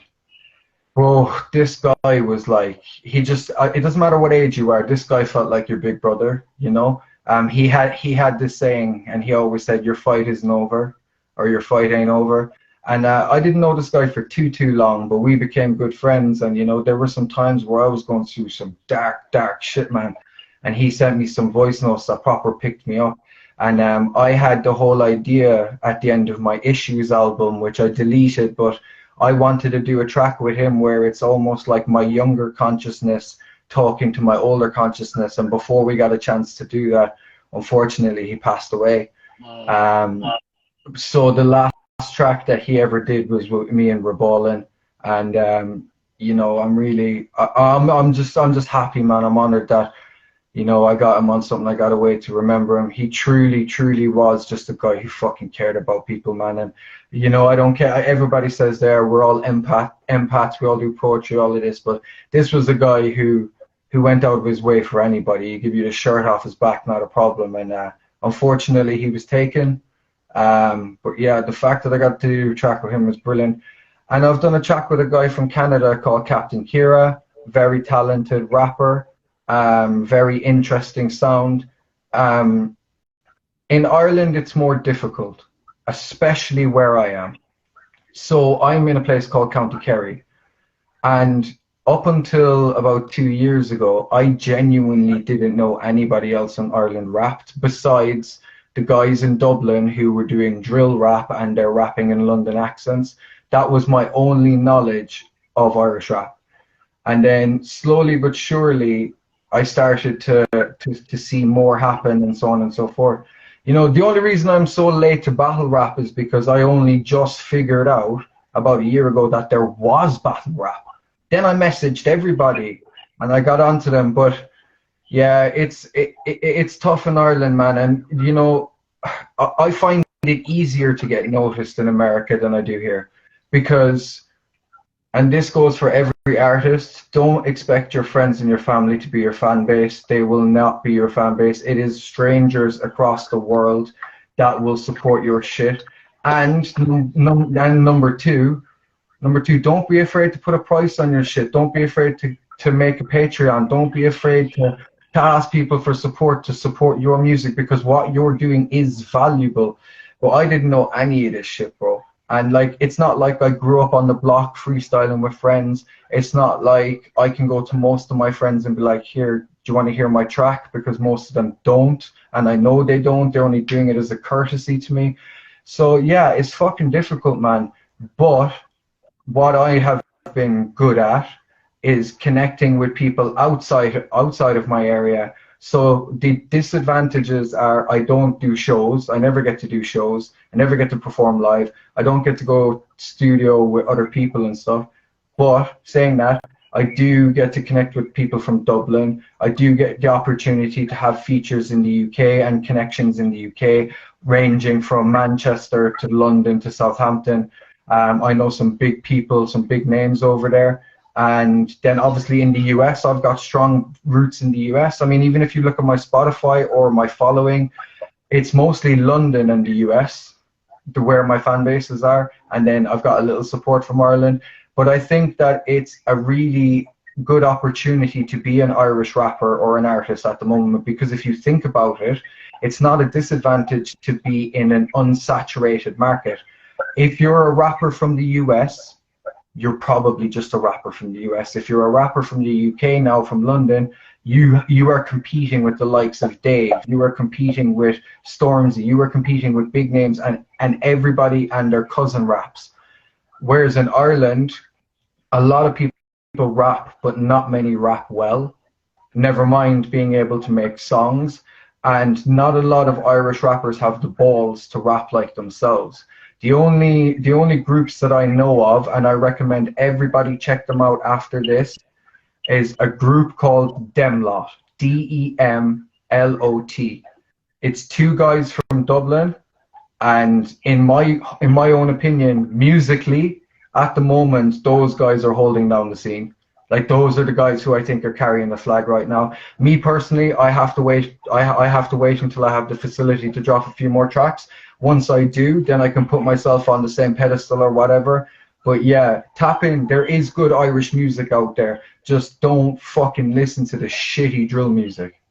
S5: Bro, this guy was like, it doesn't matter what age you are, this guy felt like your big brother, you know? He had this saying, and he always said, your fight isn't over, or your fight ain't over. And I didn't know this guy for too long, but we became good friends, and you know, there were some times where I was going through some dark shit, man. And he sent me some voice notes that proper picked me up. And I had the whole idea at the end of my Issues album, which I deleted, but I wanted to do a track with him where it's almost like my younger consciousness talking to my older consciousness. And before we got a chance to do that, unfortunately, he passed away. So the last track that he ever did was with me and Rabalin. And, you know, I'm just happy, man. I'm honored that, you know, I got him on something. I got a way to remember him. He truly was just a guy who fucking cared about people, man. And, you know, I don't care. Everybody says we're all empaths. We all do poetry, all of this. But this was a guy who went out of his way for anybody. He'd give you the shirt off his back, not a problem. And unfortunately, he was taken. But yeah, the fact that I got to do a track with him was brilliant. And I've done a track with a guy from Canada called Captain Kira, very talented rapper. Very interesting sound. In Ireland, it's more difficult, especially where I am. So I'm in a place called County Kerry. And up until about 2 years ago, I genuinely didn't know anybody else in Ireland rapped besides the guys in Dublin who were doing drill rap and they're rapping in London accents. That was my only knowledge of Irish rap. And then slowly but surely, I started to see more happen and so on and so forth. You know, the only reason I'm so late to battle rap is because I only just figured out about a year ago that there was battle rap. Then I messaged everybody and I got onto them, but Yeah, it's tough in Ireland, man, and you know, I find it easier to get noticed in America than I do here, because, and this goes for every artist, don't expect your friends and your family to be your fan base. They will not be your fan base. It is strangers across the world that will support your shit. And number two, don't be afraid to put a price on your shit. Don't be afraid to make a Patreon. Don't be afraid to ask people for support, to support your music, because what you're doing is valuable. But I didn't know any of this shit, bro. And like, it's not like I grew up on the block freestyling with friends. It's not like I can go to most of my friends and be like, here, do you want to hear my track? Because most of them don't. And I know they don't. They're only doing it as a courtesy to me. So yeah, it's fucking difficult, man. But what I have been good at is connecting with people outside of my area. So the disadvantages are I don't do shows. I never get to do shows. I never get to perform live. I don't get to go studio with other people and stuff. But saying that, I do get to connect with people from Dublin. I do get the opportunity to have features in the UK and connections in the UK, ranging from Manchester to London to Southampton. I know some big people, some big names over there. And then obviously in the US, I've got strong roots in the US. I mean, even if you look at my Spotify or my following, it's mostly London and the US, where my fan bases are. And then I've got a little support from Ireland. But I think that it's a really good opportunity to be an Irish rapper or an artist at the moment, because if you think about it, it's not a disadvantage to be in an unsaturated market. If you're a rapper from the US, you're probably just a rapper from the US. If you're a rapper from the UK now, from London, you are competing with the likes of Dave. You are competing with Stormzy. You are competing with big names, and everybody and their cousin raps. Whereas in Ireland, a lot of people rap, but not many rap well. Never mind being able to make songs. And not a lot of Irish rappers have the balls to rap like themselves. The only groups that I know of, and I recommend everybody check them out after this, is a group called Demlot, Demlot. It's two guys from Dublin, and in my own opinion, musically, at the moment, those guys are holding down the scene. Like, those are the guys who I think are carrying the flag right now. Me personally, I have to wait. I have to wait until I have the facility to drop a few more tracks. Once I do, then I can put myself on the same pedestal or whatever. But yeah, tap in. There is good Irish music out there. Just don't fucking listen to the shitty drill music.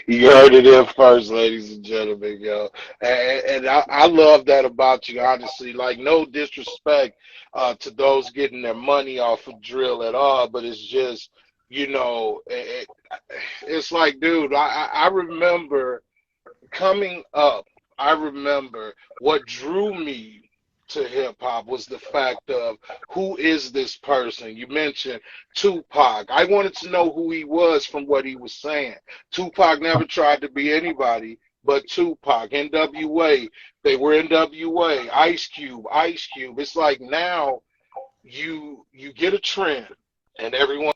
S6: You heard it here first, ladies and gentlemen, yo. And I love that about you, honestly. Like, no disrespect to those getting their money off of drill at all, but it's just, you know, it's like, dude, I remember coming up, I remember what drew me to hip hop was the fact of, who is this person? You mentioned Tupac. I wanted to know who he was from what he was saying. Tupac never tried to be anybody but Tupac. NWA, they were NWA. Ice Cube. It's like now you get a trend and everyone's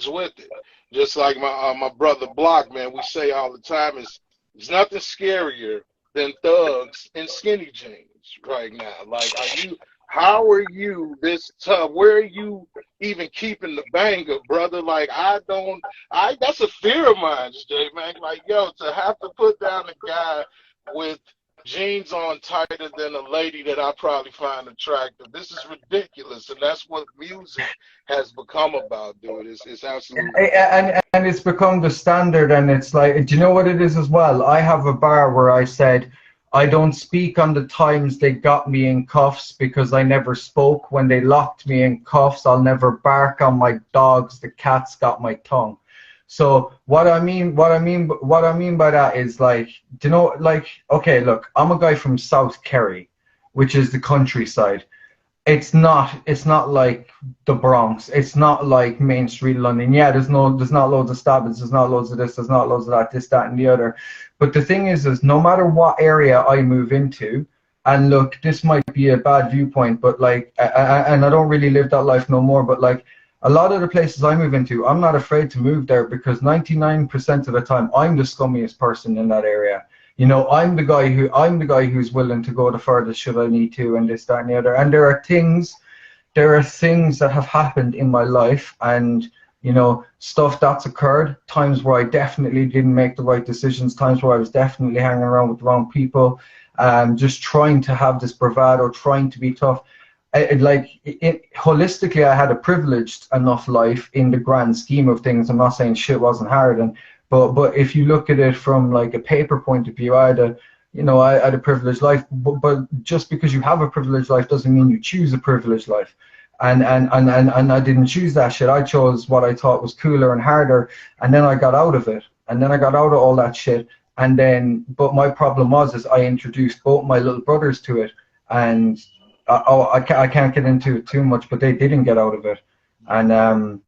S6: with it. Just like my brother Block, man, we say all the time, there's nothing scarier than thugs in skinny jeans right now. Like, how are you this tough? Where are you even keeping the banger, brother? Like, that's a fear of mine, Jmac. Like, yo, to have to put down a guy with jeans on tighter than a lady that I probably find attractive. This is ridiculous, and that's what music has become about, dude. It's absolutely.
S5: And it's become the standard, and it's like, do you know what it is as well? I have a bar where I said, I don't speak on the times they got me in cuffs, because I never spoke when they locked me in cuffs. I'll never bark on my dogs. The cat's got my tongue. So what I mean by that is, like, do you know, like, okay, look, I'm a guy from South Kerry, which is the countryside. It's not like the Bronx. It's not like Main Street London. Yeah, there's not loads of stabbings. There's not loads of this. There's not loads of that. This, that, and the other. But the thing is no matter what area I move into, and look, this might be a bad viewpoint, but like, and I don't really live that life no more. But like, a lot of the places I move into, I'm not afraid to move there because 99% of the time I'm the scummiest person in that area. You know, I'm the guy who's willing to go the furthest should I need to, and this, that, and the other. And there are things that have happened in my life, and you know, stuff that's occurred, times where I definitely didn't make the right decisions, times where I was definitely hanging around with the wrong people, just trying to have this bravado, trying to be tough. Holistically, I had a privileged enough life in the grand scheme of things. I'm not saying shit wasn't hard, but if you look at it from like a paper point of view, I had a privileged life. But just because you have a privileged life doesn't mean you choose a privileged life. And I didn't choose that shit. I chose what I thought was cooler and harder, and then I got out of it. And then I got out of all that shit. And then, but my problem is I introduced both my little brothers to it, and I can't get into it too much, but they didn't get out of it, and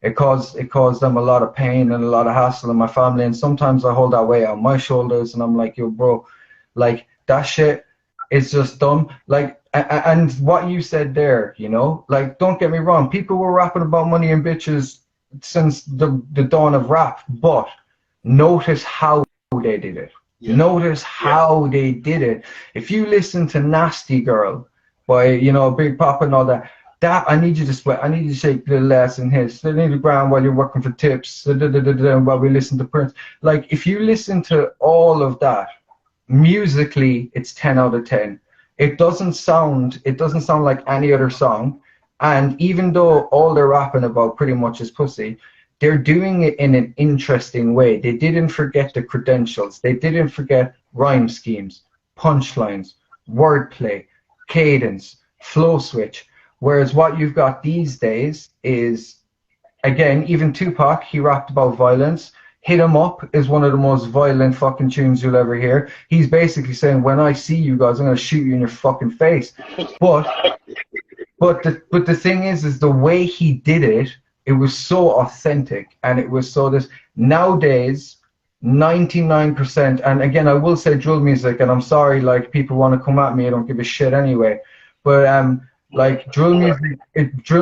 S5: it caused them a lot of pain and a lot of hassle in my family. And sometimes I hold that weight on my shoulders, and I'm like, yo, bro, like that shit is just dumb. Like, and what you said there, you know, like, don't get me wrong, people were rapping about money and bitches since the dawn of rap, but notice how they did it. Yeah. Notice how they did it. If you listen to Nasty Girl by, you know, Big Papa and all that, I need you to sweat. I need you to shake the less and his. They need the ground while you're working for tips. While we listen to Prince. Like, if you listen to all of that, musically, it's 10 out of 10. It doesn't sound like any other song. And even though all they're rapping about pretty much is pussy, they're doing it in an interesting way. They didn't forget the credentials. They didn't forget rhyme schemes, punchlines, wordplay, cadence, flow switch. Whereas what you've got these days is, again, even Tupac, he rapped about violence. Hit 'Em Up is one of the most violent fucking tunes you'll ever hear. He's basically saying, when I see you guys, I'm going to shoot you in your fucking face. But the thing is the way he did it, it was so authentic, and it was so this. Nowadays, 99%, and again, I will say drill music, and I'm sorry, like, people want to come at me, I don't give a shit anyway, but like drill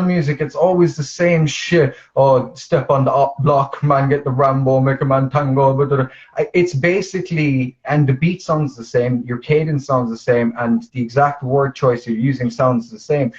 S5: music, it's always the same shit. Oh, step on the up block, man, get the Rambo, make a man tango. It's basically, and the beat sounds the same, your cadence sounds the same, and the exact word choice you're using sounds the same.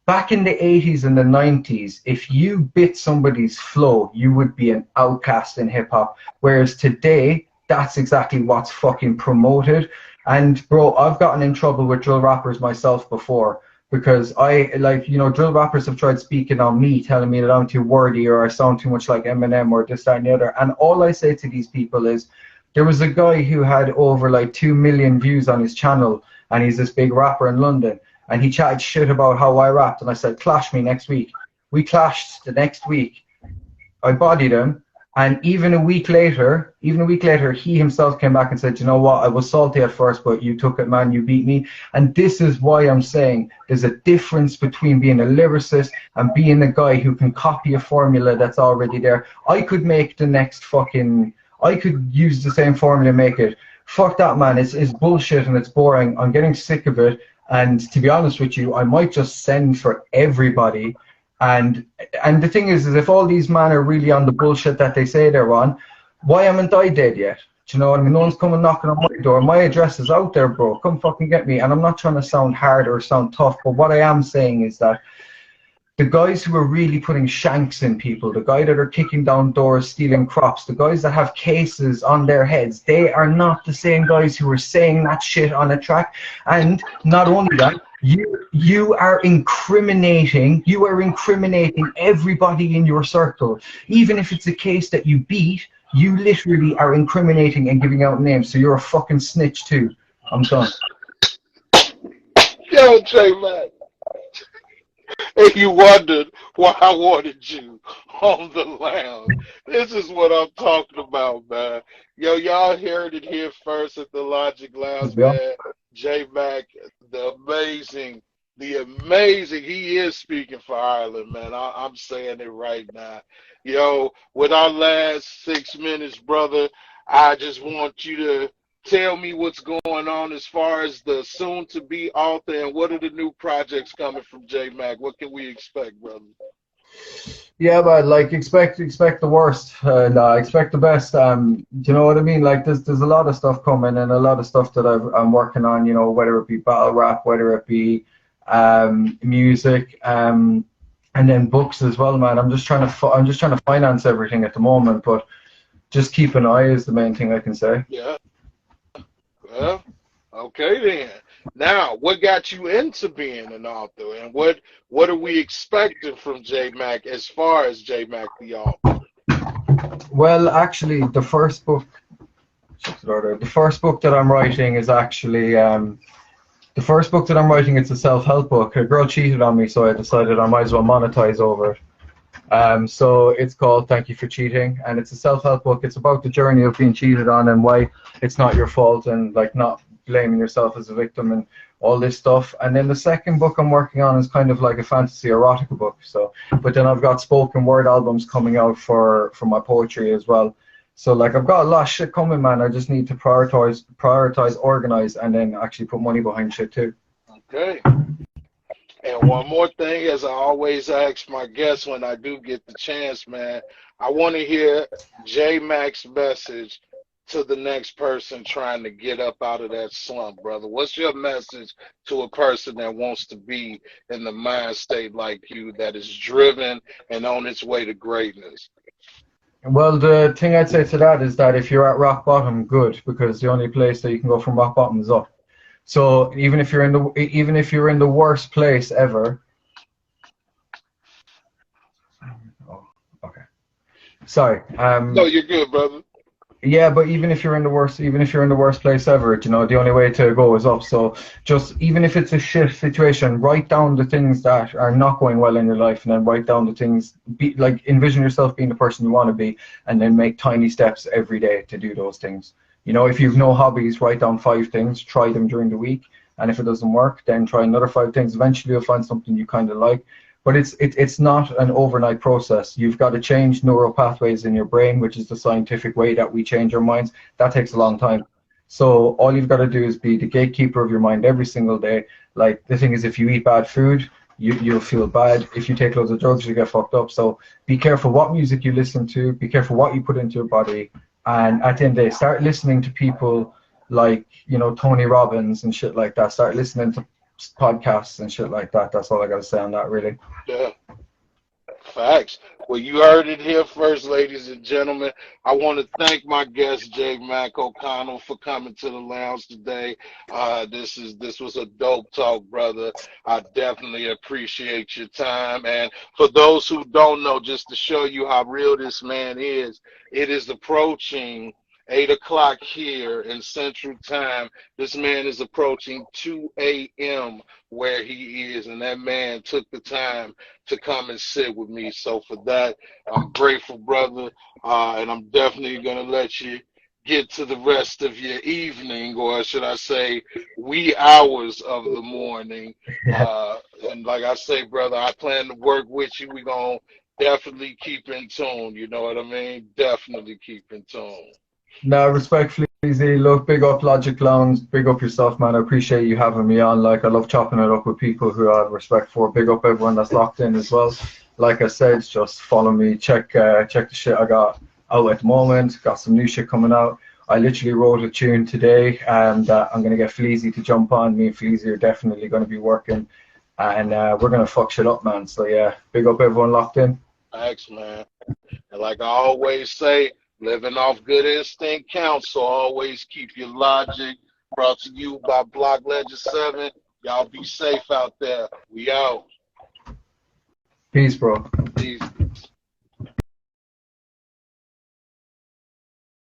S5: Back in the 80s and the 90s, if you bit somebody's flow, you would be an outcast in hip-hop. Whereas today, that's exactly what's fucking promoted. And, bro, I've gotten in trouble with drill rappers myself before, because drill rappers have tried speaking on me, telling me that I'm too wordy or I sound too much like Eminem or this, that, and the other. And all I say to these people is, there was a guy who had over like 2 million views on his channel, and he's this big rapper in London. And he chatted shit about how I rapped, and I said, clash me next week. We clashed the next week. I bodied him, and even a week later, he himself came back and said, you know what, I was salty at first, but you took it, man, you beat me. And this is why I'm saying there's a difference between being a lyricist and being a guy who can copy a formula that's already there. I could make the next I could use the same formula and make it. Fuck that, man, it's bullshit and it's boring. I'm getting sick of it. And to be honest with you, I might just send for everybody. And the thing is if all these men are really on the bullshit that they say they're on, why haven't I dead yet? Do you know what I mean? No one's coming knocking on my door. My address is out there, bro. Come fucking get me. And I'm not trying to sound hard or sound tough, but what I am saying is that the guys who are really putting shanks in people, the guys that are kicking down doors, stealing crops, the guys that have cases on their heads, they are not the same guys who are saying that shit on a track. And not only that, you are incriminating everybody in your circle. Even if it's a case that you beat, you literally are incriminating and giving out names. So you're a fucking snitch too. I'm done.
S6: Yo, Jmac. And you wondered why I wanted you on the lounge. This is what I'm talking about, man. Yo, y'all heard it here first at the Logic Lounge, man. Jmac, the amazing, he is speaking for Ireland, man. I'm saying it right now. Yo, with our last 6 minutes, brother, I just want you to tell me what's going on as far as the soon-to-be author, and what are the new projects coming from Jmac? What can we expect, brother?
S5: Yeah, but like expect the worst and expect the best. Do you know what I mean? Like there's a lot of stuff coming and a lot of stuff that I'm working on. You know, whether it be battle rap, whether it be music, and then books as well, man. I'm just trying to finance everything at the moment, but just keep an eye is the main thing I can say.
S6: Yeah. Well, okay then. Now, what got you into being an author, and what are we expecting from Jmac as far as Jmac the author?
S5: Well, actually, the first book that I'm writing is actually the first book that I'm writing. It's a self-help book. A girl cheated on me, so I decided I might as well monetize over it. So it's called Thank You for Cheating, and it's a self-help book. It's about the journey of being cheated on and why it's not your fault, and like not blaming yourself as a victim and all this stuff. And then the second book I'm working on is kind of like a fantasy erotica book. So, but then I've got spoken word albums coming out for my poetry as well. So like I've got a lot of shit coming, man. I just need to prioritize, organize, and then actually put money behind shit too.
S6: Okay. And one more thing, as I always ask my guests when I do get the chance, man, I want to hear J Mac's message to the next person trying to get up out of that slump, brother. What's your message to a person that wants to be in the mind state like you, that is driven and on its way to greatness?
S5: Well, the thing I'd say to that is that if you're at rock bottom, good, because the only place that you can go from rock bottom is up. So even if you're in the worst place ever, oh, okay, sorry.
S6: No, you're good, brother.
S5: Yeah, but even if you're in the worst place ever, you know, the only way to go is up. So just even if it's a shit situation, write down the things that are not going well in your life, and then write down the things. Be like envision yourself being the person you want to be, and then make tiny steps every day to do those things. You know, if you've no hobbies, write down 5 things, try them during the week, and if it doesn't work, then try another 5 things. Eventually, you'll find something you kind of like. But it's not an overnight process. You've got to change neural pathways in your brain, which is the scientific way that we change our minds. That takes a long time. So all you've got to do is be the gatekeeper of your mind every single day. Like the thing is, if you eat bad food, you'll feel bad. If you take loads of drugs, you get fucked up. So be careful what music you listen to. Be careful what you put into your body. And at the end of the day, start listening to people like, you know, Tony Robbins and shit like that. Start listening to podcasts and shit like that. That's all I got to say on that, really.
S6: Yeah. Facts. Well, you heard it here first, ladies and gentlemen. I want to thank my guest, J Mac O'Connell, for coming to the lounge today. This was a dope talk, brother. I definitely appreciate your time. And for those who don't know, just to show you how real this man is, it is approaching 8 o'clock here in Central Time. This man is approaching 2 a.m. where he is, and that man took the time to come and sit with me. So for that, I'm grateful, brother, and I'm definitely going to let you get to the rest of your evening, or should I say, wee hours of the morning. And like I say, brother, I plan to work with you. We're going to definitely keep in tune, you know what I mean? Definitely keep in tune.
S5: No, respectfully, Fleezy, look, big up Logic Lounge, big up yourself, man. I appreciate you having me on. Like, I love chopping it up with people who I have respect for. Big up everyone that's locked in as well. Like I said, just follow me, check the shit I got out at the moment. Got some new shit coming out. I literally wrote a tune today, and I'm gonna get Fleezy to jump on. Me and Fleezy are definitely gonna be working, and we're gonna fuck shit up, man. So yeah, big up everyone locked in.
S6: Thanks, man. And like I always say, living off good instinct counts, so always keep your logic. Brought to you by Block Legend 7. Y'all be safe out there. We out.
S5: Peace, bro.